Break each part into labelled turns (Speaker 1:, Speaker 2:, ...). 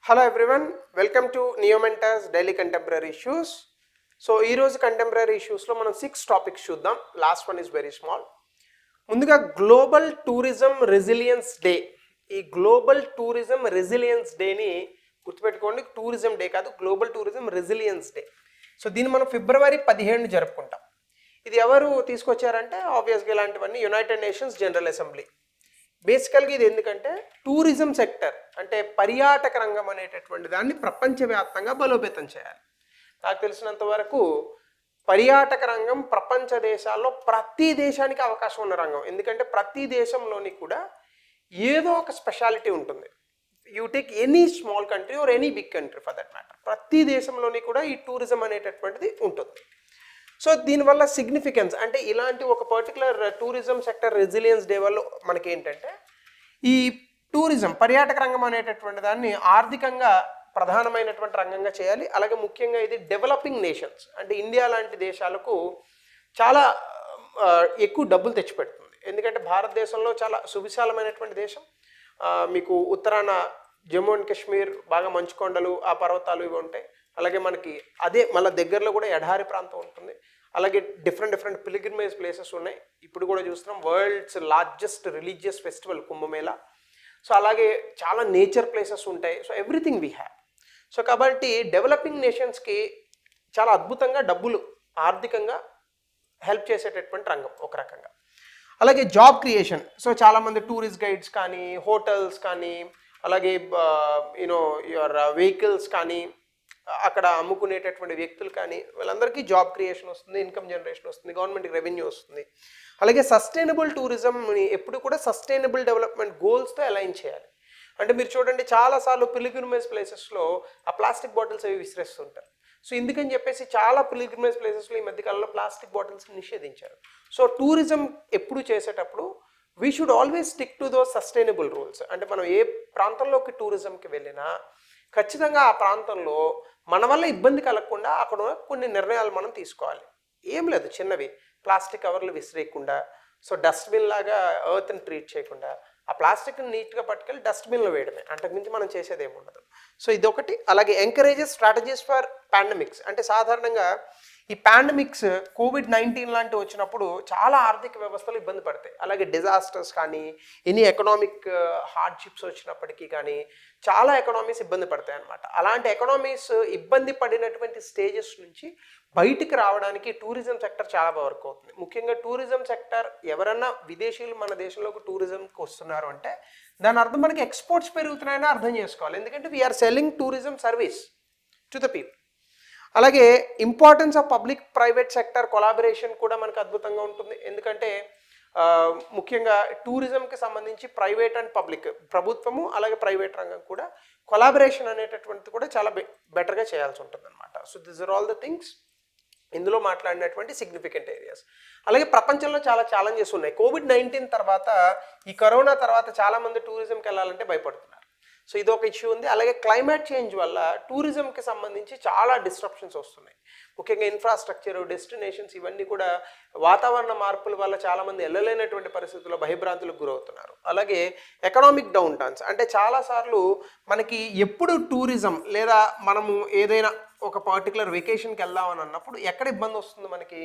Speaker 1: Hello everyone, welcome to Neomentor's Daily Contemporary Issues. So ee roju contemporary issues lo manam 6 topics chuddam. Last one is very small. ముందుగా global tourism resilience day. ఈ global tourism resilience డేని గుర్తుపెట్టుకోండి, tourism day కాదు, global tourism resilience day. So దీన్ని మనం ఫిబ్రవరి 17 జరుపుకుంటాం. ఇది ఎవరు తీసుకొచ్చారంటే ఆబ్వియస్గా ఇలాంటివన్నీ యునైటెడ్ నేషన్స్ జనరల్ అసెంబ్లీ. బేసికల్గా ఇది ఎందుకంటే టూరిజం సెక్టర్ అంటే పర్యాటక రంగం అనేటటువంటి దాన్ని ప్రపంచవ్యాప్తంగా బలోపేతం చేయాలి. నాకు తెలిసినంత వరకు పర్యాటక రంగం ప్రపంచ దేశాల్లో ప్రతి దేశానికి అవకాశం ఉన్న రంగం. ఎందుకంటే ప్రతి దేశంలోని కూడా ఏదో ఒక స్పెషాలిటీ ఉంటుంది. You take any small country or any big country for that matter, ప్రతి దేశంలోని కూడా ఈ టూరిజం అనేటటువంటిది ఉంటుంది. సో దీనివల్ల సిగ్నిఫికెన్స్ అంటే ఇలాంటి ఒక particular tourism sector resilience day వల్ల మనకి ఏంటంటే ఈ టూరిజం పర్యాటక రంగం అనేటటువంటి దాన్ని ఆర్థికంగా ప్రధానమైనటువంటి రంగంగా చేయాలి. అలాగే ముఖ్యంగా ఇది డెవలపింగ్ నేషన్స్ అంటే ఇండియా లాంటి దేశాలకు చాలా ఎక్కువ డబ్బులు తెచ్చిపెడుతుంది. ఎందుకంటే భారతదేశంలో చాలా సువిశాలమైనటువంటి దేశం. మీకు ఉత్తరాన జమ్మూ అండ్ కాశ్మీర్ బాగా మంచు కొండలు, ఆ పర్వతాలు ఇవి ఉంటాయి. అలాగే మనకి అదే మళ్ళీ దగ్గరలో కూడా ఎడారి ప్రాంతం ఉంటుంది. అలాగే డిఫరెంట్ పిలిగ్రిమేజ్ ప్లేసెస్ ఉన్నాయి. ఇప్పుడు కూడా చూస్తున్నాం world's largest religious festival Kumbh Mela. So అలాగే చాలా నేచర్ ప్లేసెస్ ఉంటాయి. So everything we have. So కాబట్టి డెవలపింగ్ నేషన్స్కి చాలా అద్భుతంగా డబ్బులు ఆర్థికంగా హెల్ప్ చేసేటటువంటి రంగం ఒక రకంగా. అలాగే జాబ్ క్రియేషన్. సో చాలామంది టూరిస్ట్ గైడ్స్ కానీ, హోటల్స్ కానీ, అలాగే యువర్ వెహికల్స్ కానీ, అక్కడ అమ్ముకునేటటువంటి వ్యక్తులు కానీ, వీళ్ళందరికీ జాబ్ క్రియేషన్ వస్తుంది, ఇన్కమ్ జనరేషన్ వస్తుంది, గవర్నమెంట్కి రెవెన్యూ వస్తుంది. అలాగే సస్టైనబుల్ టూరిజంని ఎప్పుడు కూడా సస్టైనబుల్ డెవలప్మెంట్ గోల్స్తో అలైన్ చేయాలి. అంటే మీరు చూడండి, చాలాసార్లు పిలిగ్రిమేజ్ ప్లేసెస్లో ఆ ప్లాస్టిక్ బాటిల్స్ అవి విసిరేస్తుంటారు. సో ఎందుకని చెప్పేసి చాలా పిలిగ్రిమేజ్ ప్లేసెస్లో ఈ మధ్యకాలంలో ప్లాస్టిక్ బాటిల్స్ నిషేధించారు. సో టూరిజం ఎప్పుడు చేసేటప్పుడు we should always stick to those sustainable rules. అంటే మనం ఏ ప్రాంతంలోకి టూరిజంకి వెళ్ళినా ఖచ్చితంగా ఆ ప్రాంతంలో మన వల్ల ఇబ్బంది కలగకుండా అక్కడ కొన్ని నిర్ణయాలు మనం తీసుకోవాలి. ఏం లేదు, చిన్నవి ప్లాస్టిక్ కవర్లు విసిరేయకుండా, సో డస్ట్బిన్ లాగా ఎర్త్ని ట్రీట్ చేయకుండా ఆ ప్లాస్టిక్ని నీట్గా పట్టుకెళ్ళి డస్ట్బిన్లో వేయడమే, అంతకుమించి మనం చేసేది ఏమి ఉండదు. సో ఇదొకటి. అలాగే ఎంకరేజెస్ స్ట్రాటజీస్ ఫర్ పాండమిక్స్. అంటే సాధారణంగా ఈ పాండమిక్స్ COVID-19 లాంటివి వచ్చినప్పుడు చాలా ఆర్థిక వ్యవస్థలు ఇబ్బంది పడతాయి. అలాగే డిజాస్టర్స్ కానీ, ఎనీ ఎకనామిక్ హార్డ్షిప్స్ వచ్చినప్పటికీ కానీ చాలా ఎకనామీస్ ఇబ్బంది పడతాయి అన్నమాట. అలాంటి ఎకనామీస్ ఇబ్బంది పడినటువంటి స్టేజెస్ నుంచి బయటికి రావడానికి టూరిజం సెక్టర్ చాలా బాగా వర్క్ అవుతుంది. ముఖ్యంగా టూరిజం సెక్టర్ ఎవరన్నా విదేశీయులు మన దేశంలోకి టూరిజంకి వస్తున్నారు అంటే దాని అర్థం మనకి ఎక్స్పోర్ట్స్ పెరుగుతున్నాయని అర్థం చేసుకోవాలి. ఎందుకంటే we are selling tourism service to the people. అలాగే importance of public private sector collaboration కూడా మనకు అద్భుతంగా ఉంటుంది. ఎందుకంటే ముఖ్యంగా టూరిజంకి సంబంధించి ప్రైవేట్ అండ్ పబ్లిక్, ప్రభుత్వము అలాగే ప్రైవేట్ రంగం కూడా కొలాబరేషన్ అనేటటువంటిది కూడా చాలా బెటర్గా చేయాల్సి ఉంటుంది అనమాట. So this are all the things ఇందులో మాట్లాడినటువంటి సిగ్నిఫికెంట్ ఏరియాస్. అలాగే ప్రపంచంలో చాలా ఛాలెంజెస్ ఉన్నాయి. COVID-19 తర్వాత, ఈ కరోనా తర్వాత చాలామంది టూరిజంకి వెళ్ళాలంటే భయపడుతున్నారు. సో ఇది ఒక ఇష్యూ ఉంది. అలాగే క్లైమేట్ చేంజ్ వల్ల టూరిజంకి సంబంధించి చాలా డిస్ట్రప్షన్స్ వస్తున్నాయి. ముఖ్యంగా ఇన్ఫ్రాస్ట్రక్చర్, డెస్టినేషన్స్ ఇవన్నీ కూడా వాతావరణ మార్పుల వల్ల చాలామంది వెళ్ళలేనటువంటి పరిస్థితుల్లో భయభ్రాంతులకు గురవుతున్నారు. అలాగే ఎకనామిక్ డౌన్ టర్న్స్. అంటే చాలాసార్లు మనకి ఎప్పుడు టూరిజం లేదా మనము ఏదైనా ఒక పర్టికులర్ వెకేషన్కి వెళ్దామని అన్నప్పుడు ఎక్కడ ఇబ్బంది వస్తుంది, మనకి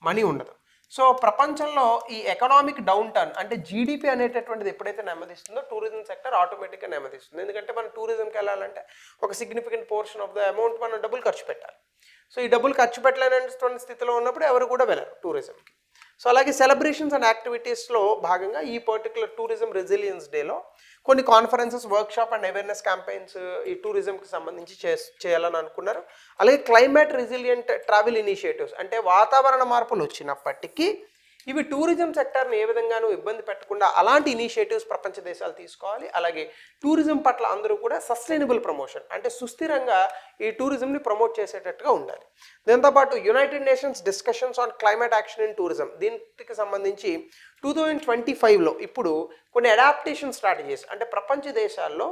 Speaker 1: మనీ ఉండదు. సో ప్రపంచంలో ఈ ఎకనామిక్ డౌన్ టర్న్ అంటే జీడిపి అనేటటువంటిది ఎప్పుడైతే నెమ్మదిస్తుందో టూరిజం సెక్టర్ ఆటోమేటిక్గా నెమ్మదిస్తుంది. ఎందుకంటే మనం టూరిజంకి వెళ్ళాలంటే ఒక significant portion of the amount మనం డబ్బులు ఖర్చు పెట్టాలి. సో ఈ డబ్బులు ఖర్చు పెట్టలేనటువంటి స్థితిలో ఉన్నప్పుడు ఎవరు కూడా వెళ్ళరు టూరిజంకి. సో అలాగే సెలబ్రేషన్స్ అండ్ యాక్టివిటీస్లో భాగంగా ఈ పర్టికులర్ టూరిజం రెసిలియన్స్ డేలో కొన్ని conferences, workshop and awareness campaigns ఈ టూరిజంకి సంబంధించి చేయాలని అనుకున్నారు. అలాగే క్లైమేట్ రెసిలియంట్ ట్రావెల్ ఇనిషియేటివ్స్ అంటే వాతావరణ మార్పులు వచ్చినప్పటికీ ఇవి టూరిజం సెక్టర్ని ఏ విధంగానూ ఇబ్బంది పెట్టకుండా అలాంటి ఇనిషియేటివ్స్ ప్రపంచ దేశాలు తీసుకోవాలి. అలాగే టూరిజం పట్ల అందరూ కూడా సస్టైనబుల్ ప్రమోషన్ అంటే సుస్థిరంగా ఈ టూరిజంని ప్రమోట్ చేసేటట్టుగా ఉండాలి. దీంతోపాటు United nations discussions on climate action in tourism, దీనికి సంబంధించి 2025లో ఇప్పుడు కొన్ని అడాప్టేషన్ స్ట్రాటజీస్ అంటే ప్రపంచ దేశాల్లో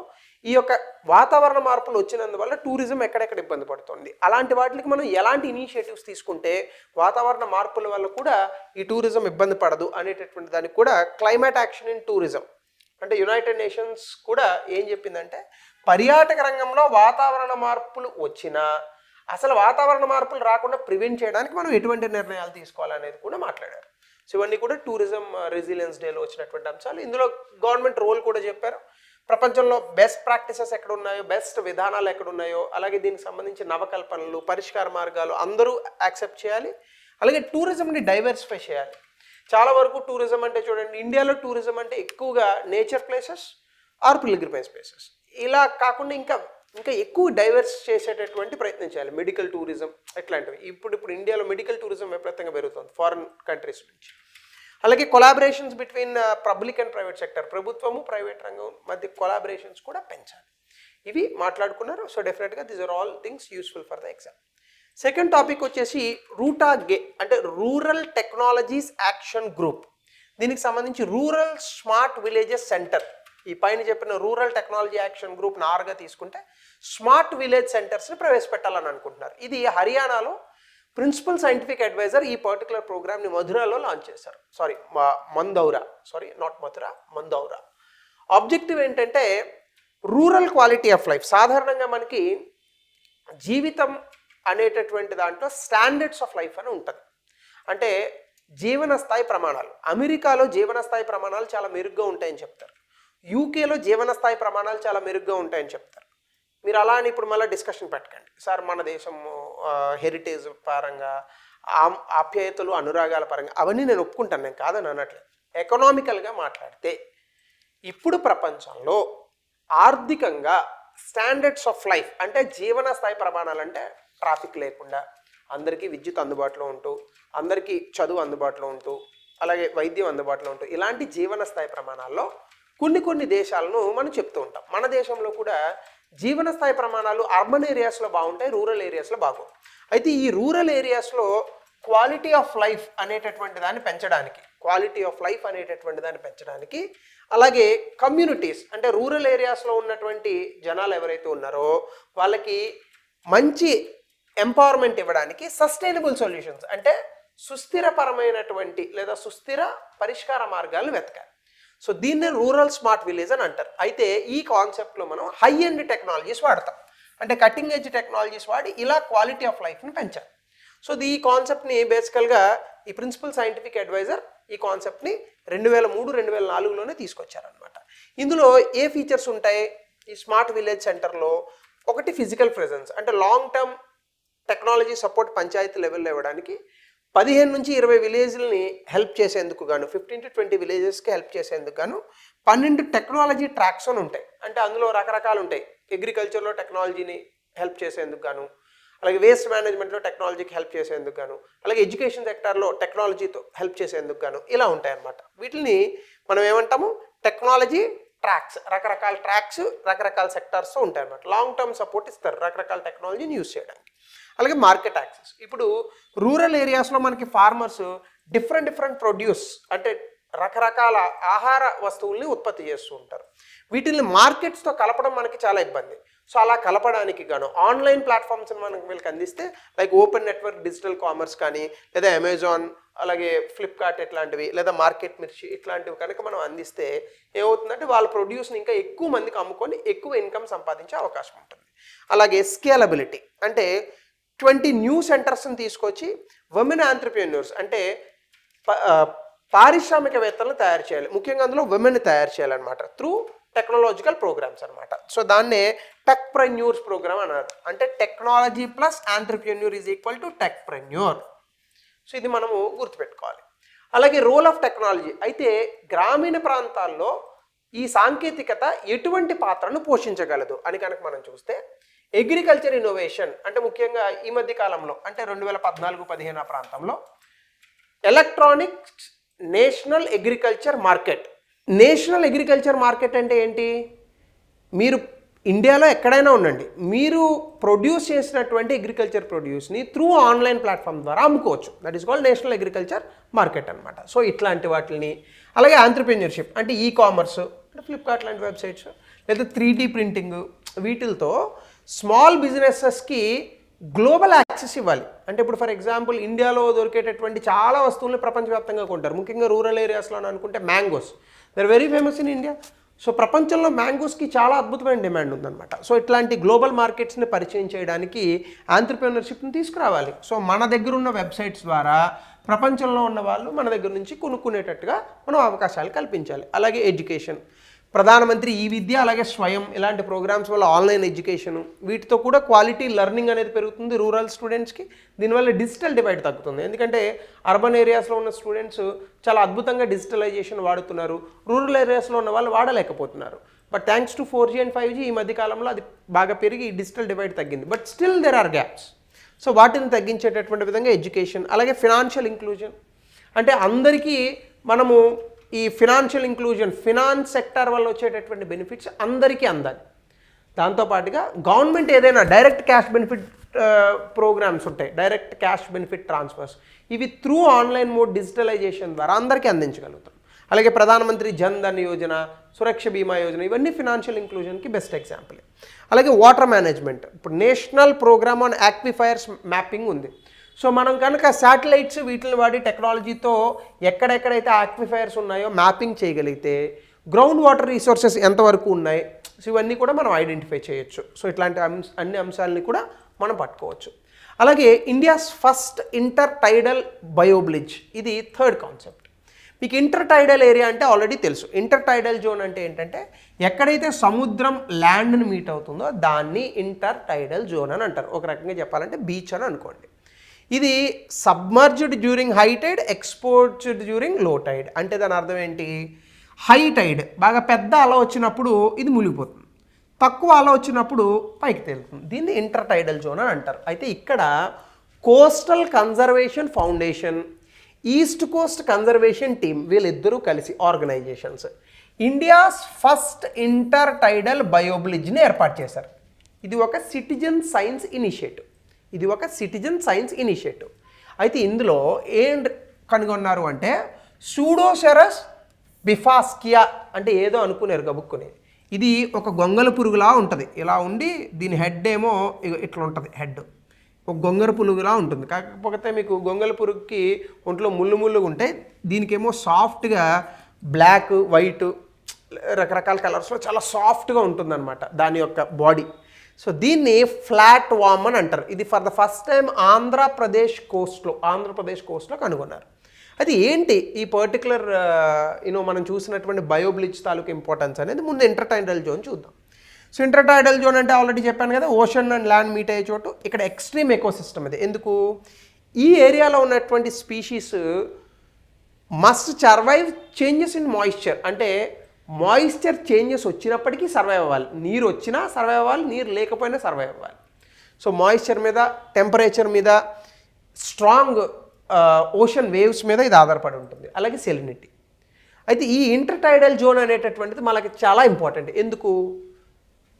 Speaker 1: ఈ యొక్క వాతావరణ మార్పులు వచ్చినందువల్ల టూరిజం ఎక్కడెక్కడ ఇబ్బంది పడుతుంది, అలాంటి వాటికి మనం ఎలాంటి ఇనిషియేటివ్స్ తీసుకుంటే వాతావరణ మార్పుల వల్ల కూడా ఈ టూరిజం ఇబ్బంది పడదు అనేటటువంటి దానికి కూడా క్లైమేట్ యాక్షన్ ఇన్ టూరిజం అంటే యునైటెడ్ నేషన్స్ కూడా ఏం చెప్పిందంటే పర్యాటక రంగంలో వాతావరణ మార్పులు వచ్చినా అసలు వాతావరణ మార్పులు రాకుండా ప్రివెంట్ చేయడానికి మనం ఎటువంటి నిర్ణయాలు తీసుకోవాలనేది కూడా మాట్లాడారు. సో ఇవన్నీ కూడా టూరిజం రెసిలియన్స్ డేలో వచ్చినటువంటి అంశాలు. ఇందులో గవర్నమెంట్ రోల్ కూడా చెప్పారు. ప్రపంచంలో బెస్ట్ ప్రాక్టీసెస్ ఎక్కడ ఉన్నాయో, బెస్ట్ విధానాలు ఎక్కడ ఉన్నాయో, అలాగే దీనికి సంబంధించి నవకల్పనలు, పరిష్కార మార్గాలు అందరూ యాక్సెప్ట్ చేయాలి. అలాగే టూరిజంని డైవర్సిఫై చేయాలి. చాలా వరకు టూరిజం అంటే చూడండి, ఇండియాలో టూరిజం అంటే ఎక్కువగా nature places or pilgrimage places, ఇలా కాకుండా ఇంకా ఎక్కువ డైవర్స్ చేసేటటువంటి ప్రయత్నం చేయాలి. మెడికల్ టూరిజం ఇట్లాంటివి ఇప్పుడు ఇండియాలో మెడికల్ టూరిజం విపరీతంగా పెరుగుతుంది ఫారిన్ కంట్రీస్ నుంచి. అలాగే collaborations between public and private sector, ప్రభుత్వము ప్రైవేట్ రంగం మధ్య కొలాబరేషన్స్ కూడా పెంచాలి. ఇవి మాట్లాడుకున్నారు. సో డెఫినెట్గా these are all things useful for the exam. Second topic వచ్చేసి రూటాగే అంటే రూరల్ టెక్నాలజీస్ యాక్షన్ గ్రూప్. దీనికి సంబంధించి రూరల్ స్మార్ట్ విలేజెస్ సెంటర్, ఈ పైన చెప్పిన రూరల్ టెక్నాలజీ యాక్షన్ గ్రూప్ నార్గా తీసుకుంటే స్మార్ట్ విలేజ్ సెంటర్స్ని ప్రవేశపెట్టాలని అనుకుంటున్నారు. ఇది హర్యానాలో ప్రిన్సిపల్ సైంటిఫిక్ అడ్వైజర్ ఈ పర్టికులర్ ప్రోగ్రామ్ని మధురాలో లాంచ్ చేశారు. మందౌరా. ఆబ్జెక్టివ్ ఏంటంటే రూరల్ క్వాలిటీ ఆఫ్ లైఫ్. సాధారణంగా మనకి జీవితం అనేటటువంటి దాంట్లో స్టాండర్డ్స్ ఆఫ్ లైఫ్ అని ఉంటుంది. అంటే జీవన స్థాయి ప్రమాణాలు. అమెరికాలో జీవన స్థాయి ప్రమాణాలు చాలా మెరుగ్గా ఉంటాయని చెప్తారు. యూకేలో జీవన స్థాయి ప్రమాణాలు చాలా మెరుగ్గా ఉంటాయని చెప్తారు. మీరు అలా అని ఇప్పుడు మళ్ళీ డిస్కషన్ పెట్టకండి, సార్ మన దేశం హెరిటేజ్ పరంగా, ఆప్యాయతలు అనురాగాల పరంగా అవన్నీ నేను ఒప్పుకుంటాను, నేను కాదని అనట్లేదు. ఎకనామికల్గా మాట్లాడితే ఇప్పుడు ప్రపంచంలో ఆర్థికంగా స్టాండర్డ్స్ ఆఫ్ లైఫ్ అంటే జీవన స్థాయి ప్రమాణాలు అంటే ట్రాఫిక్ లేకుండా, అందరికీ విద్యుత్ అందుబాటులో ఉంటూ, అందరికీ చదువు అందుబాటులో ఉంటూ, అలాగే వైద్యం అందుబాటులో ఉంటూ, ఇలాంటి జీవన స్థాయి ప్రమాణాల్లో కొన్ని దేశాలను మనం చెప్తూ ఉంటాం. మన దేశంలో కూడా జీవన స్థాయి ప్రమాణాలు అర్బన్ ఏరియాస్లో బాగుంటాయి, రూరల్ ఏరియాస్లో బాగుంటాయి. అయితే ఈ రూరల్ ఏరియాస్లో క్వాలిటీ ఆఫ్ లైఫ్ అనేటటువంటి దాన్ని పెంచడానికి అలాగే కమ్యూనిటీస్ అంటే రూరల్ ఏరియాస్లో ఉన్నటువంటి జనాలు ఎవరైతే ఉన్నారో వాళ్ళకి మంచి ఎంపవర్మెంట్ ఇవ్వడానికి సస్టైనబుల్ సొల్యూషన్స్ అంటే సుస్థిరపరమైనటువంటి లేదా సుస్థిర పరిష్కార మార్గాలను వెతకాలి. సో దీన్నే రూరల్ స్మార్ట్ విలేజ్ అని అంటారు. అయితే ఈ కాన్సెప్ట్లో మనం హై ఎండ్ టెక్నాలజీస్ వాడతాం, అంటే కటింగ్ ఎడ్జ్ టెక్నాలజీస్ వాడి ఇలా క్వాలిటీ ఆఫ్ లైఫ్ని పెంచాలి. సో ఈ కాన్సెప్ట్ని బేసికల్గా ఈ ప్రిన్సిపల్ సైంటిఫిక్ అడ్వైజర్ ఈ కాన్సెప్ట్ని 2003-2004లోనే తీసుకొచ్చారనమాట. ఇందులో ఏ ఫీచర్స్ ఉంటాయి ఈ స్మార్ట్ విలేజ్ సెంటర్లో? ఒకటి ఫిజికల్ ప్రెజెన్స్, అంటే లాంగ్ టర్మ్ టెక్నాలజీ సపోర్ట్ పంచాయతీ లెవెల్లో ఇవ్వడానికి 15 నుంచి 20 విలేజ్లని హెల్ప్ చేసేందుకు గాను 15 to 20 విలేజెస్కి హెల్ప్ చేసేందుకు గాను 12 టెక్నాలజీ ట్రాక్స్ అని ఉంటాయి. అంటే అందులో రకరకాలు ఉంటాయి. అగ్రికల్చర్లో టెక్నాలజీని హెల్ప్ చేసేందుకు గాను, అలాగే వేస్ట్ మేనేజ్మెంట్లో టెక్నాలజీకి హెల్ప్ చేసేందుకు గాను, అలాగే ఎడ్యుకేషన్ సెక్టార్లో టెక్నాలజీతో హెల్ప్ చేసేందుకు గాను ఇలా ఉంటాయి అన్నమాట. వీటిని మనం ఏమంటాము? Technology tracks. రకరకాల ట్రాక్స్ రకరకాల సెక్టార్స్తో ఉంటాయి అన్నమాట. లాంగ్ టర్మ్ సపోర్ట్ ఇస్తారు రకరకాల టెక్నాలజీని యూజ్ చేయడానికి. అలాగే మార్కెట్ యాక్సెస్. ఇప్పుడు రూరల్ ఏరియాస్లో మనకి ఫార్మర్స్ డిఫరెంట్ ప్రొడ్యూస్ అంటే రకరకాల ఆహార వస్తువుల్ని ఉత్పత్తి చేస్తూ ఉంటారు. వీటిని మార్కెట్స్తో కలపడం మనకి చాలా ఇబ్బంది. సో అలా కలపడానికి గాను ఆన్లైన్ ప్లాట్ఫామ్స్ని మనకి వీళ్ళకి అందిస్తే like open network digital commerce కానీ, లేదా అమెజాన్, అలాగే ఫ్లిప్కార్ట్ ఇట్లాంటివి, లేదా మార్కెట్ మిర్చి ఇట్లాంటివి కనుక మనం అందిస్తే ఏమవుతుందంటే వాళ్ళ ప్రొడ్యూస్ని ఇంకా ఎక్కువ మందికి అమ్ముకొని ఎక్కువ ఇన్కమ్ సంపాదించే అవకాశం ఉంటుంది. అలాగే స్కేలబిలిటీ అంటే 20 న్యూ సెంటర్స్ని తీసుకొచ్చి విమెన్ ఆంట్రప్రెన్యూర్స్ అంటే పారిశ్రామికవేత్తలను తయారు చేయాలి. ముఖ్యంగా అందులో విమెన్ తయారు చేయాలన్నమాట త్రూ టెక్నాలజికల్ ప్రోగ్రామ్స్ అనమాట. సో దాన్నే టెక్ప్రెన్యూర్స్ ప్రోగ్రామ్ అన్నారు. అంటే technology plus entrepreneur is equal to techpreneur. So ఇది మనము గుర్తుపెట్టుకోవాలి. అలాగే రోల్ ఆఫ్ టెక్నాలజీ. అయితే గ్రామీణ ప్రాంతాల్లో ఈ సాంకేతికత ఎటువంటి పాత్రను పోషించగలదు అని కనుక మనం చూస్తే అగ్రికల్చర్ ఇన్నోవేషన్ అంటే ముఖ్యంగా ఈ మధ్య కాలంలో అంటే 2014-15 ఆ ప్రాంతంలో electronics national agriculture market. National agriculture market అంటే ఏంటి? మీరు ఇండియాలో ఎక్కడైనా ఉండండి, మీరు ప్రొడ్యూస్ చేసినటువంటి అగ్రికల్చర్ ప్రొడ్యూస్ని త్రూ ఆన్లైన్ ప్లాట్ఫామ్ ద్వారా అమ్ముకోవచ్చు. That is called national agriculture market అనమాట. సో ఇట్లాంటి వాటిని, అలాగే ఆంట్రప్రెన్యూర్షిప్ అంటే ఈ కామర్స్ అంటే ఫ్లిప్కార్ట్ లాంటి వెబ్సైట్స్, లేదా 3D ప్రింటింగ్, వీటితో స్మాల్ బిజినెసెస్కి గ్లోబల్ యాక్సెస్ ఇవ్వాలి. అంటే ఇప్పుడు ఫర్ ఎగ్జాంపుల్ ఇండియాలో దొరికేటటువంటి చాలా వస్తువులను ప్రపంచవ్యాప్తంగా కొంటారు. ముఖ్యంగా రూరల్ ఏరియాస్లో అనుకుంటే mangoes they are very famous in India. So ప్రపంచంలో మ్యాంగోస్కి చాలా అద్భుతమైన డిమాండ్ ఉందన్నమాట. సో ఇట్లాంటి గ్లోబల్ మార్కెట్స్ని పరిచయం చేయడానికి ఆంట్రప్రెన్యూర్షిప్ని తీసుకురావాలి. సో మన దగ్గర ఉన్న వెబ్సైట్స్ ద్వారా ప్రపంచంలో ఉన్న వాళ్ళు మన దగ్గర నుంచి కొనుక్కునేటట్టుగా మనం అవకాశాలు కల్పించాలి. అలాగే ఎడ్యుకేషన్, ప్రధానమంత్రి ఈ విద్య, అలాగే స్వయం ఇలాంటి ప్రోగ్రామ్స్ వల్ల ఆన్లైన్ ఎడ్యుకేషన్, వీటితో కూడా క్వాలిటీ లెర్నింగ్ అనేది పెరుగుతుంది రూరల్ స్టూడెంట్స్కి. దీనివల్ల డిజిటల్ డివైడ్ తగ్గుతుంది. ఎందుకంటే అర్బన్ ఏరియాస్లో ఉన్న స్టూడెంట్స్ చాలా అద్భుతంగా డిజిటలైజేషన్ వాడుతున్నారు, రూరల్ ఏరియాస్లో ఉన్న వాళ్ళు వాడలేకపోతున్నారు. But thanks to 4G and 5G ఈ మధ్య కాలంలో అది బాగా పెరిగి డిజిటల్ డివైడ్ తగ్గింది. But still there are gaps. So వాటిని తగ్గించేటటువంటి విధంగా ఎడ్యుకేషన్, అలాగే ఫినాన్షియల్ ఇంక్లూజన్, అంటే అందరికీ మనము ఈ ఫినాన్షియల్ ఇంక్లూజన్, ఫినాన్స్ సెక్టర్ వల్ల వచ్చేటటువంటి బెనిఫిట్స్ అందరికీ అందాలి. దాంతోపాటుగా గవర్నమెంట్ ఏదైనా డైరెక్ట్ క్యాష్ బెనిఫిట్ ప్రోగ్రామ్స్ ఉంటాయి, డైరెక్ట్ క్యాష్ బెనిఫిట్ ట్రాన్స్ఫర్స్, ఇవి త్రూ ఆన్లైన్ మోడ్ డిజిటలైజేషన్ ద్వారా అందరికీ అందించగలుగుతాం. అలాగే ప్రధానమంత్రి జన్ ధన్ యోజన, సురక్ష బీమా యోజన, ఇవన్నీ ఫినాన్షియల్ ఇంక్లూజన్కి బెస్ట్ ఎగ్జాంపుల్. అలాగే వాటర్ మేనేజ్మెంట్, ఇప్పుడు నేషనల్ ప్రోగ్రామ్ ఆన్ యాక్విఫైర్స్ మ్యాపింగ్ ఉంది. సో మనం కనుక శాటిలైట్స్ వీటిని వాడి టెక్నాలజీతో ఎక్కడెక్కడైతే ఆక్విఫైర్స్ ఉన్నాయో మ్యాపింగ్ చేయగలిగితే గ్రౌండ్ వాటర్ రిసోర్సెస్ ఎంతవరకు ఉన్నాయి, సో ఇవన్నీ కూడా మనం ఐడెంటిఫై చేయొచ్చు. సో ఇట్లాంటి అన్ని అంశాలని కూడా మనం పట్టుకోవచ్చు. అలాగే ఇండియాస్ ఫస్ట్ ఇంటర్ టైడల్ బయోబ్రిడ్జ్, ఇది థర్డ్ కాన్సెప్ట్. మీకు ఇంటర్ టైడల్ ఏరియా అంటే ఆల్రెడీ తెలుసు. ఇంటర్ టైడల్ జోన్ అంటే ఏంటంటే ఎక్కడైతే సముద్రం ల్యాండ్ని మీట్ అవుతుందో దాన్ని ఇంటర్ టైడల్ జోన్ అని అంటారు. ఒక రకంగా చెప్పాలంటే బీచ్ అని అనుకోండి. ఇది submerged during high tide, exported during low tide. అంటే దాని అర్థం ఏంటి? హై టైడ్ బాగా పెద్ద అల వచ్చినప్పుడు ఇది మునిగిపోతుంది, తక్కువ అల వచ్చినప్పుడు పైకి తేలుతుంది. దీన్ని ఇంటర్ టైడల్ జోన్ అని అంటారు. అయితే ఇక్కడ coastal conservation foundation, east coast conservation team, వీళ్ళిద్దరూ కలిసి organisations India's first inter tidal బయోబ్రిడ్జ్ని ఏర్పాటు చేశారు. ఇది ఒక సిటిజన్ సైన్స్ ఇనిషియేటివ్. అయితే ఇందులో ఏం కనుగొన్నారు అంటే సూడోసెరస్ బిఫాస్కియా, అంటే ఏదో అనుకున్నారు గబుక్కుని. ఇది ఒక గొంగల పురుగులా ఉంటుంది, ఇలా ఉండి దీని హెడ్ ఏమో ఇట్లా ఉంటుంది. హెడ్ ఒక గొంగర పురుగులా ఉంటుంది. కాకపోతే మీకు గొంగల పురుగుకి ఒంట్లో ముళ్ళుగా ఉంటాయి, దీనికేమో సాఫ్ట్గా బ్లాక్, వైట్, రకరకాల కలర్స్లో చాలా సాఫ్ట్గా ఉంటుందన్నమాట దాని యొక్క బాడీ. సో దీన్ని ఫ్లాట్ వామ్ అని అంటారు. ఇది for the first time Andhra Pradesh కోస్ట్లో కనుగొన్నారు. అది ఏంటి ఈ పర్టికులర్ మనం చూసినటువంటి బయోబ్రిడ్జ్ తాలూకు ఇంపార్టెన్స్ అనేది ముందు ఇంటర్ టైడల్ జోన్ చూద్దాం. సో ఇంటర్ టైడల్ జోన్ అంటే ఆల్రెడీ చెప్పాను కదా, ఓషన్ అండ్ ల్యాండ్ మీట్ అయ్యే చోటు. ఇక్కడ ఎక్స్ట్రీమ్ ఎకోసిస్టమ్ ఇది. ఎందుకు? ఈ ఏరియాలో ఉన్నటువంటి species must survive changes in moisture, అంటే మాయిశ్చర్ చేంజెస్ వచ్చినప్పటికీ సర్వైవ్ అవ్వాలి. నీరు వచ్చినా సర్వైవ్ అవ్వాలి, నీరు లేకపోయినా సర్వైవ్ అవ్వాలి. సో మాయిశ్చర్ మీద, టెంపరేచర్ మీద, స్ట్రాంగ్ ఓషన్ వేవ్స్ మీద ఇది ఆధారపడి ఉంటుంది. అలాగే సెలినిటీ. అయితే ఈ ఇంటర్ టైడల్ జోన్ అనేటటువంటిది మనకి చాలా ఇంపార్టెంట్. ఎందుకు?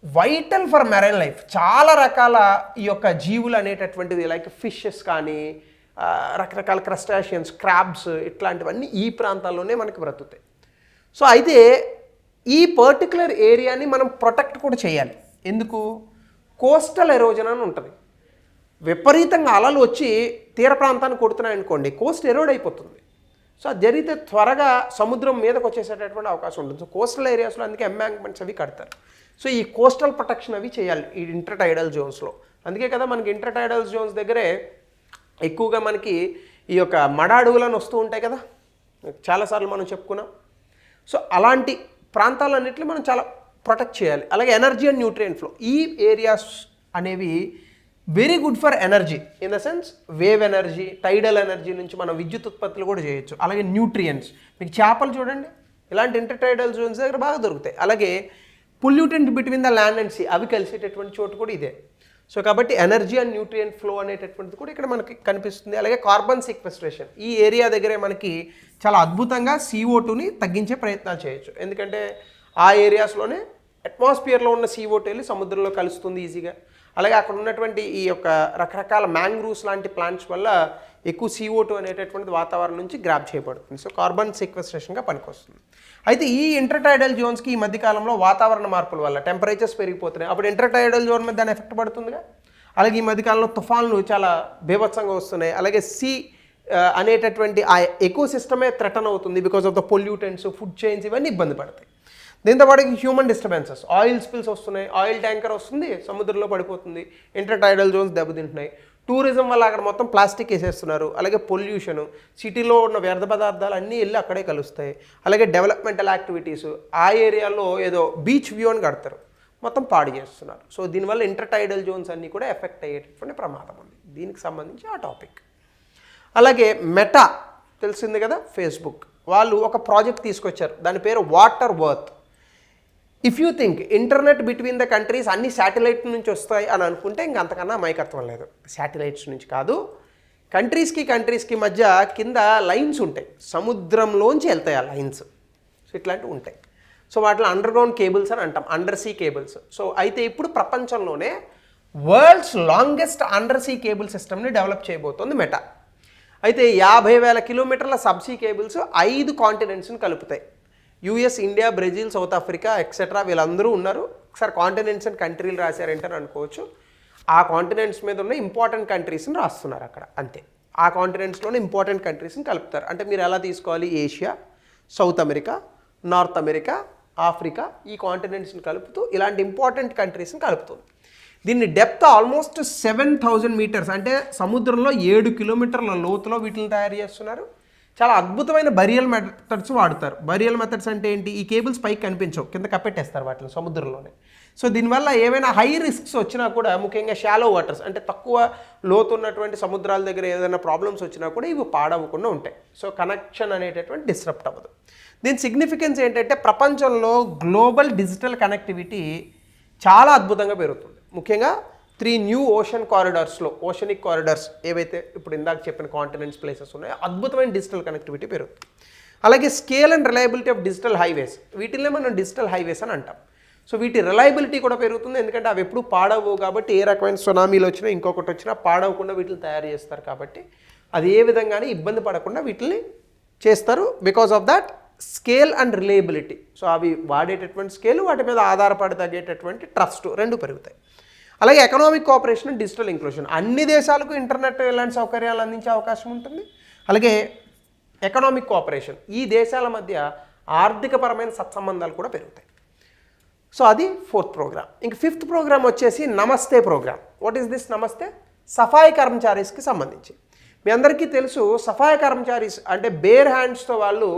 Speaker 1: Vital for marine life. చాలా రకాల ఈ యొక్క జీవులు అనేటటువంటిది, లైక్ ఫిషెస్ కానీ రకరకాల క్రస్టాషియన్స్, క్రాబ్స్, ఇట్లాంటివన్నీ ఈ ప్రాంతాల్లోనే మనకి బ్రతుకుతాయి. సో అయితే ఈ పర్టికులర్ ఏరియాని మనం ప్రొటెక్ట్ కూడా చేయాలి. ఎందుకు? కోస్టల్ ఎరోజన్ అని ఉంటుంది. విపరీతంగా అలలు వచ్చి తీర ప్రాంతాన్ని కొడుతున్నాయి అనుకోండి, కోస్ట్ ఎరోడ్ అయిపోతుంది. సో అది జరిగితే త్వరగా సముద్రం మీదకి వచ్చేసేటటువంటి అవకాశం ఉంటుంది. సో కోస్టల్ ఏరియాస్లో అందుకే ఎంబాంక్మెంట్స్ అవి కడతారు. సో ఈ కోస్టల్ ప్రొటెక్షన్ అవి చేయాలి ఈ ఇంటర్ టైడల్ జోన్స్లో. అందుకే కదా మనకి ఇంటర్ టైడల్ జోన్స్ దగ్గరే ఎక్కువగా మనకి ఈ యొక్క మడ అడవులను వస్తూ ఉంటాయి కదా, చాలాసార్లు మనం చెప్పుకున్నాం. సో అలాంటి ప్రాంతాలన్నింటినీ మనం చాలా ప్రొటెక్ట్ చేయాలి. అలాగే ఎనర్జీ అండ్ న్యూట్రియంట్ ఫ్లో, ఈ ఏరియాస్ అనేవి very good for energy in the sense wave energy, టైడల్ energy నుంచి మనం విద్యుత్ ఉత్పత్తులు కూడా చేయొచ్చు. అలాగే న్యూట్రియంట్స్, మీకు చేపలు చూడండి ఇలాంటి ఇంటర్ టైడల్ జోన్స్ దగ్గర బాగా దొరుకుతాయి. అలాగే pollutant between the land and sea, అవి కలిసేటటువంటి చోటు కూడా ఇదే. సో కాబట్టి ఎనర్జీ అండ్ న్యూట్రియంట్ ఫ్లో అనేటటువంటిది కూడా ఇక్కడ మనకి కనిపిస్తుంది. అలాగే కార్బన్ సీక్వెస్ట్రేషన్, ఈ ఏరియా దగ్గరే మనకి చాలా అద్భుతంగా CO2ని తగ్గించే ప్రయత్నాలు చేయొచ్చు. ఎందుకంటే ఆ ఏరియాస్లోనే అట్మాస్ఫియర్లో ఉన్న CO2 వెళ్ళి సముద్రంలో కలుస్తుంది ఈజీగా. అలాగే అక్కడ ఉన్నటువంటి ఈ యొక్క రకరకాల మ్యాంగ్రూవ్స్ లాంటి ప్లాంట్స్ వల్ల ఎక్కువ CO2 అనేటటువంటిది వాతావరణం నుంచి గ్రాప్ చేయబడుతుంది. సో కార్బన్ సీక్వెస్ట్రేషన్గా పనికొస్తుంది. అయితే ఈ ఇంటర్ టైడల్ జోన్స్కి ఈ మధ్యకాలంలో వాతావరణ మార్పుల వల్ల టెంపరేచర్స్ పెరిగిపోతున్నాయి. అప్పుడు ఇంటర్ టైడల్ జోన్ మీద దాని ఎఫెక్ట్ పడుతుందిగా. అలాగే ఈ మధ్యకాలంలో తుఫాన్లు చాలా బీభత్సంగా వస్తున్నాయి. అలాగే అనేటటువంటి ఆ ఎకో సిస్టమే థ్రెటన్ అవుతుంది because of the pollutants, food chains, ఇవన్నీ ఇబ్బంది పడతాయి. దీంతోపాటు హ్యూమన్ డిస్టర్బెన్సెస్, ఆయిల్ స్పిల్స్ వస్తున్నాయి, ఆయిల్ ట్యాంకర్ వస్తుంది సముద్రంలో పడిపోతుంది, ఇంటర్టైడల్ జోన్స్ దెబ్బతింటున్నాయి, టూరిజం వల్ల అక్కడ మొత్తం ప్లాస్టిక్ వేసేస్తున్నారు, అలాగే పొల్యూషను, సిటీలో ఉన్న వ్యర్థ పదార్థాలు అన్నీ వెళ్ళి అక్కడే కలుస్తాయి, అలాగే డెవలప్మెంటల్ యాక్టివిటీస్, ఆ ఏరియాలో ఏదో బీచ్ వ్యూ అని కడతారు, మొత్తం పాడు చేస్తున్నారు. సో దీనివల్ల ఇంటర్టైడల్ జోన్స్ అన్నీ కూడా ఎఫెక్ట్ అయ్యేటటువంటి ప్రమాదం ఉంది. దీనికి సంబంధించి ఆ టాపిక్. అలాగే మెటా తెలిసింది కదా, ఫేస్బుక్ వాళ్ళు ఒక ప్రాజెక్ట్ తీసుకొచ్చారు, దాని పేరు water worth. If you think internet between the countries అన్ని శాటిలైట్ నుంచి వస్తాయి అని అనుకుంటే ఇంక అంతకన్నా అమాయకత్వం లేదు. శాటిలైట్స్ నుంచి కాదు, కంట్రీస్కి మధ్య కింద లైన్స్ ఉంటాయి, సముద్రంలోంచి వెళ్తాయి ఆ లైన్స్. సో ఇట్లాంటివి ఉంటాయి. సో వాటిలో అండర్ గ్రౌండ్ కేబుల్స్ అని అంటాం, అండర్ సీ కేబుల్స్. సో అయితే ఇప్పుడు ప్రపంచంలోనే world's longest under sea cable సిస్టమ్ని డెవలప్ చేయబోతోంది మెటా. అయితే 50,000 కిలోమీటర్ల సబ్సీ కేబుల్స్ 5 కాంటినెంట్స్ని కలుపుతాయి. US, India, Brazil, South Africa etcetera వీళ్ళందరూ ఉన్నారు. ఒకసారి కాంటినెంట్స్ అని కంట్రీలు రాశారంటే అనుకోవచ్చు, ఆ కాంటినెంట్స్ మీద ఉన్న ఇంపార్టెంట్ కంట్రీస్ని రాస్తున్నారు అక్కడ, అంతే. ఆ కాంటినెంట్స్లోనే ఇంపార్టెంట్ కంట్రీస్ని కలుపుతారు. అంటే మీరు ఎలా తీసుకోవాలి, Asia, south America, north America, Africa, ఈ కాంటినెంట్స్ని కలుపుతూ ఇలాంటి ఇంపార్టెంట్ కంట్రీస్ని కలుపుతుంది. దీన్ని డెప్త్ ఆల్మోస్ట్ 7,000 మీటర్స్, అంటే సముద్రంలో 7 కిలోమీటర్ల లోతులో వీటిని తయారు చేస్తున్నారు. చాలా అద్భుతమైన బరియల్ మెథడ్స్ వాడతారు. బరియల్ మెథడ్స్ అంటే ఏంటి, ఈ కేబుల్స్ పైకి కనిపించవు, కింద కప్పెట్టేస్తారు వాటిని సముద్రంలోనే. సో దీనివల్ల ఏమైనా హై రిస్క్స్ వచ్చినా కూడా, ముఖ్యంగా షాలో వాటర్స్ అంటే తక్కువ లోతు ఉన్నటువంటి సముద్రాల దగ్గర ఏదైనా ప్రాబ్లమ్స్ వచ్చినా కూడా ఇవి పాడవకుండా ఉంటాయి. సో కనెక్షన్ అనేటటువంటి డిస్టర్బ్ అవ్వదు. దీని సిగ్నిఫికెన్స్ ఏంటంటే ప్రపంచంలో గ్లోబల్ డిజిటల్ కనెక్టివిటీ చాలా అద్భుతంగా పెరుగుతుంది. ముఖ్యంగా 3 న్యూ ఓషన్ కారిడార్స్లో, ఓషనిక్ కారిడార్స్ ఏవైతే ఇప్పుడు ఇందాక చెప్పిన కాంటినెంట్స్ ప్లేసెస్ ఉన్నాయో అద్భుతమైన డిజిటల్ కనెక్టివిటీ పెరుగుతుంది. అలాగే scale and reliability of digital highways, వీటినే మనం డిజిటల్ హైవేస్ అని అంటాం. సో వీటి రిలయబిలిటీ కూడా పెరుగుతుంది, ఎందుకంటే అవి ఎప్పుడు పాడవు కాబట్టి, ఏ రకమైన సునామీలు వచ్చినా ఇంకొకటి వచ్చినా పాడవకుండా వీటిని తయారు చేస్తారు కాబట్టి అది ఏ విధంగానే ఇబ్బంది పడకుండా వీటిని చేస్తారు. Because of that scale and reliability, so అవి వాడేటటువంటి స్కేల్, వాటి మీద ఆధారపడి తగ్గేటటువంటి ట్రస్ట్ రెండు పెరుగుతాయి. అలాగే ఎకనామిక్ కోఆపరేషన్, డిజిటల్ ఇంక్లూషన్, అన్ని దేశాలకు ఇంటర్నెట్ ఇలాంటి సౌకర్యాలు అందించే అవకాశం ఉంటుంది. అలాగే ఎకనామిక్ కోఆపరేషన్, ఈ దేశాల మధ్య ఆర్థికపరమైన సత్సంబంధాలు కూడా పెరుగుతాయి. సో అది 4th ప్రోగ్రామ్. ఇంక 5th ప్రోగ్రామ్ వచ్చేసి నమస్తే ప్రోగ్రామ్. వాట్ ఈస్ దిస్ నమస్తే? సఫాయి కర్మచారీస్కి సంబంధించి. మీ అందరికీ తెలుసు, సఫాయి కర్మచారీస్ అంటే బేర్ హ్యాండ్స్తో వాళ్ళు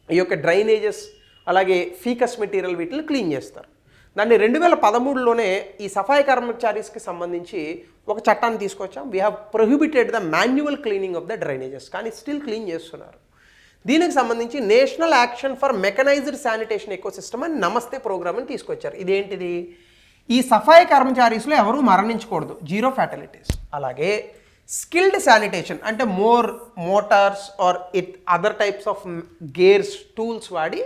Speaker 1: ఈ యొక్క డ్రైనేజెస్ అలాగే ఫీకస్ మెటీరియల్ వీటిని క్లీన్ చేస్తారు. దాన్ని 2013లోనే ఈ సఫాయి కర్మచారీస్కి సంబంధించి ఒక చట్టాన్ని తీసుకొచ్చాం. We have prohibited the manual cleaning of the drainages, కానీ స్టిల్ క్లీన్ చేస్తున్నారు. దీనికి సంబంధించి national action for mechanised sanitation ecosystem అని నమస్తే ప్రోగ్రామ్ అని తీసుకొచ్చారు. ఇదేంటిది? ఈ సఫాయి కర్మచారీస్లో ఎవరూ మరణించకూడదు, 0 ఫ్యాటలిటీస్. అలాగే స్కిల్డ్ శానిటేషన్ అంటే more motors or other types of gears, tools వాడి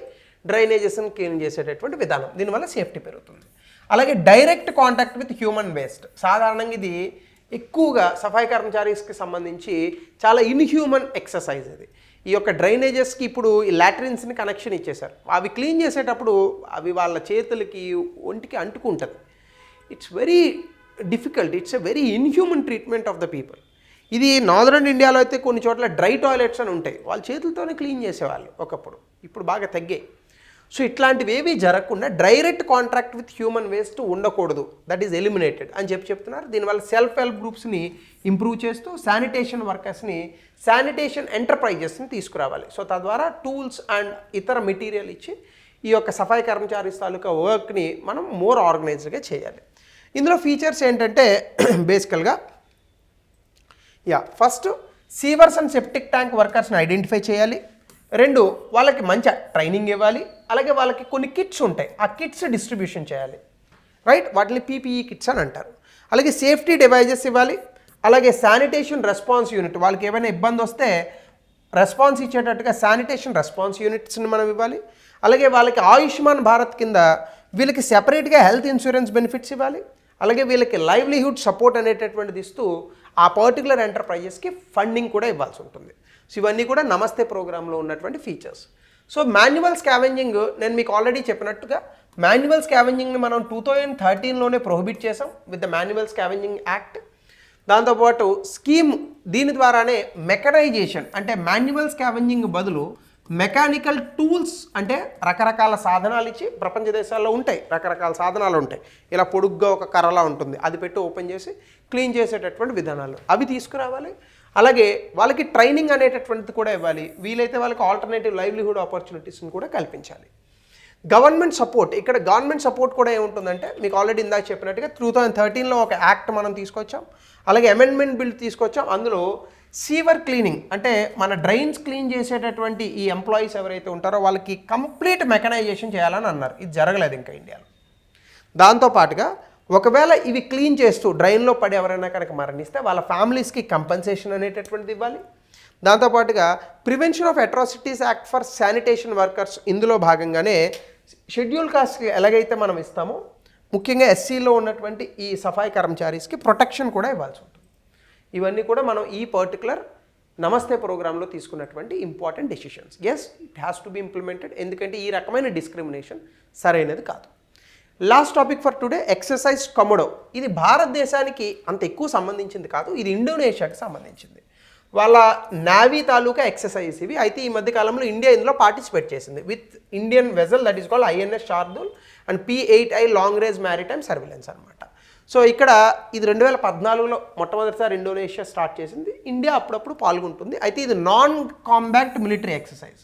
Speaker 1: డ్రైనేజెస్ని క్లీన్ చేసేటటువంటి విధానం, దీనివల్ల సేఫ్టీ పెరుగుతుంది. అలాగే direct contact with human waste, సాధారణంగా ఇది ఎక్కువగా సఫాయి కర్మచారీస్కి సంబంధించి చాలా ఇన్హ్యూమన్ ఎక్సర్సైజ్ ఇది. ఈ యొక్క డ్రైనేజెస్కి ఇప్పుడు ఈ లాట్రిన్స్ని కనెక్షన్ ఇచ్చేశారు. అవి క్లీన్ చేసేటప్పుడు అవి వాళ్ళ చేతులకి ఒంటికి అంటుకుంటుంది. It's very difficult, it's a very inhuman treatment of the people. ఇది నార్దర్న్ ఇండియాలో అయితే కొన్ని చోట్ల డ్రై టాయిలెట్స్ అని ఉంటాయి, వాళ్ళ చేతులతోనే క్లీన్ చేసేవాళ్ళు ఒకప్పుడు, ఇప్పుడు బాగా తగ్గాయి. సో ఇట్లాంటివి ఏవి జరగకుండా direct contact with human waste ఉండకూడదు, దట్ ఈస్ ఎలిమినేటెడ్ అని చెప్తున్నారు. దీనివల్ల సెల్ఫ్ హెల్ప్ గ్రూప్స్ని ఇంప్రూవ్ చేస్తూ శానిటేషన్ వర్కర్స్ని, శానిటేషన్ ఎంటర్ప్రైజెస్ని తీసుకురావాలి. సో తద్వారా టూల్స్ అండ్ ఇతర మెటీరియల్ ఇచ్చి ఈ యొక్క సఫాయి కర్మచారీస్ తాలూకా వర్క్ని మనం మోర్ ఆర్గనైజ్డ్గా చేయాలి. ఇందులో ఫీచర్స్ ఏంటంటే బేసికల్గా first sewers and septic tank వర్కర్స్ని ఐడెంటిఫై చేయాలి. 2 వాళ్ళకి మంచి ట్రైనింగ్ ఇవ్వాలి. అలాగే వాళ్ళకి కొన్ని కిట్స్ ఉంటాయి, ఆ కిట్స్ డిస్ట్రిబ్యూషన్ చేయాలి, రైట్? వాటిని పీపీఈ కిట్స్ అని అంటారు. అలాగే సేఫ్టీ డివైజెస్ ఇవ్వాలి. అలాగే శానిటేషన్ రెస్పాన్స్ యూనిట్, వాళ్ళకి ఏమైనా ఇబ్బంది వస్తే రెస్పాన్స్ ఇచ్చేటట్టుగా శానిటేషన్ రెస్పాన్స్ యూనిట్స్ని మనం ఇవ్వాలి. అలాగే వాళ్ళకి ఆయుష్మాన్ భారత్ కింద వీళ్ళకి సెపరేట్గా హెల్త్ ఇన్సూరెన్స్ బెనిఫిట్స్ ఇవ్వాలి. అలాగే వీళ్ళకి లైవ్లీహుడ్ సపోర్ట్ అనేటటువంటిది ఇస్తూ ఆ పర్టికులర్ ఎంటర్ప్రైజెస్కి ఫండింగ్ కూడా ఇవ్వాల్సి ఉంటుంది. సో ఇవన్నీ కూడా నమస్తే ప్రోగ్రాంలో ఉన్నటువంటి ఫీచర్స్. సో మాన్యువల్ స్కావెంజింగ్ నేను మీకు ఆల్రెడీ చెప్పినట్టుగా మాన్యువల్ స్కావెంజింగ్ని మనం 2013లోనే ప్రొహిబిట్ చేసాం with the manual scavenging act. దాంతోపాటు స్కీమ్ దీని ద్వారానే మెకనైజేషన్ అంటే మాన్యువల్ స్కావెంజింగ్ బదులు మెకానికల్ టూల్స్ అంటే రకరకాల సాధనాలు ఇచ్చి ప్రపంచ దేశాల్లో ఉంటాయి, రకరకాల సాధనాలు ఉంటాయి. ఇలా పొడుగ్గా ఒక కర్రలా ఉంటుంది, అది పెట్టి ఓపెన్ చేసి క్లీన్ చేసేటటువంటి విధానాలు అవి తీసుకురావాలి. అలాగే వాళ్ళకి ట్రైనింగ్ అనేటటువంటిది కూడా ఇవ్వాలి. వీలైతే వాళ్ళకి ఆల్టర్నేటివ్ లైవ్లీహుడ్ ఆపర్చునిటీస్ని కూడా కల్పించాలి. గవర్నమెంట్ సపోర్ట్, ఇక్కడ గవర్నమెంట్ సపోర్ట్ కూడా ఏముంటుందంటే మీకు ఆల్రెడీ ఇందాక చెప్పినట్టుగా 2013లో ఒక యాక్ట్ మనం తీసుకొచ్చాం. అలాగే అమెండ్మెంట్ బిల్ తీసుకొచ్చాం. అందులో సీవర్ క్లీనింగ్ అంటే మన డ్రైన్స్ క్లీన్ చేసేటటువంటి ఈ ఎంప్లాయీస్ ఎవరైతే ఉంటారో వాళ్ళకి కంప్లీట్ మెకనైజేషన్ చేయాలని అన్నారు. ఇది జరగలేదు ఇంకా ఇండియాలో. దాంతోపాటుగా ఒకవేళ ఇవి క్లీన్ చేస్తూ డ్రైన్లో పడి ఎవరైనా కనుక మరణిస్తే వాళ్ళ ఫ్యామిలీస్కి కంపెన్సేషన్ అనేటటువంటిది ఇవ్వాలి. దాంతోపాటుగా prevention of atrocities act for sanitation workers, ఇందులో భాగంగానే షెడ్యూల్ కాస్ట్కి ఎలాగైతే మనం ఇస్తామో ముఖ్యంగా ఎస్సీలో ఉన్నటువంటి ఈ సఫాయి కర్మచారీస్కి ప్రొటెక్షన్ కూడా ఇవ్వాల్సి ఉంటుంది. ఇవన్నీ కూడా మనం ఈ పర్టికులర్ నమస్తే ప్రోగ్రాంలో తీసుకున్నటువంటి important decisions. Yes, it has to be implemented, ఎందుకంటే ఈ రకమైన డిస్క్రిమినేషన్ సరైనది కాదు. Last topic for today, exercise Komodo. ఇది భారతదేశానికి అంత ఎక్కువ సంబంధించింది కాదు, ఇది ఇండోనేషియాకి సంబంధించింది. వాళ్ళ నావీ తాలూకా ఎక్సర్సైజ్ ఇవి. అయితే ఈ మధ్య కాలంలో ఇండియా ఇందులో పార్టిసిపేట్ చేసింది with Indian vessel that is called INS Shardul and P8I long range maritime surveillance అనమాట. సో ఇక్కడ ఇది 2014లో మొట్టమొదటిసారి ఇండోనేషియా స్టార్ట్ చేసింది. ఇండియా అప్పుడప్పుడు పాల్గొంటుంది. అయితే ఇది non combat military exercise,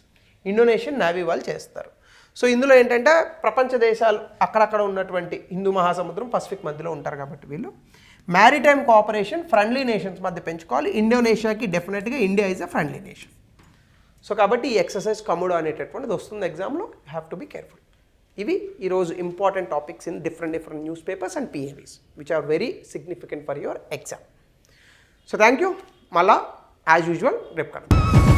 Speaker 1: Indonesian navy వాళ్ళు చేస్తారు. సో ఇందులో ఏంటంటే ప్రపంచ దేశాలు అక్కడక్కడ ఉన్నటువంటి హిందూ మహాసముద్రం పసిఫిక్ మధ్యలో ఉంటారు కాబట్టి వీళ్ళు మ్యారిటైమ్ కోఆపరేషన్ ఫ్రెండ్లీ నేషన్స్ మధ్య పెంచుకోవాలి. ఇండోనేషియాకి డెఫినెట్గా India is a friendly nation. So కాబట్టి ఈ ఎక్సర్సైజ్ కొమోడో అనేటటువంటిది వస్తుంది ఎగ్జామ్లో, you have to be careful. ఇవి ఈరోజు important topics in different newspapers and PAVs which are very significant for your exam. So thank you. మళ్ళా as usual రేపు కలుద్దాం.